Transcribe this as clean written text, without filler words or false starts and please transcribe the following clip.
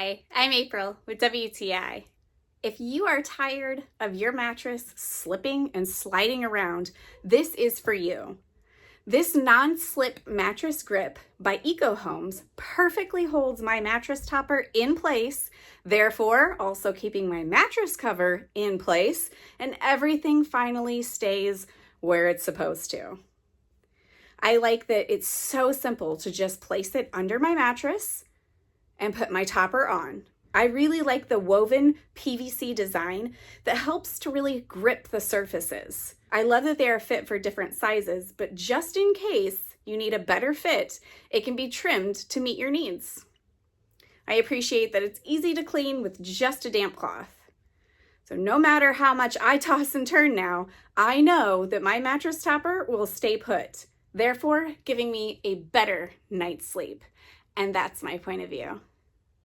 Hi, I'm April with WTI. If you are tired of your mattress slipping and sliding around, this is for you. This non-slip mattress grip by ECOHomes perfectly holds my mattress topper in place, therefore also keeping my mattress cover in place, and everything finally stays where it's supposed to. I like that it's so simple to just place it under my mattress and put my topper on. I really like the woven PVC design that helps to really grip the surfaces. I love that they are fit for different sizes, but just in case you need a better fit, it can be trimmed to meet your needs. I appreciate that it's easy to clean with just a damp cloth. So no matter how much I toss and turn now, I know that my mattress topper will stay put, therefore giving me a better night's sleep. And that's my point of view.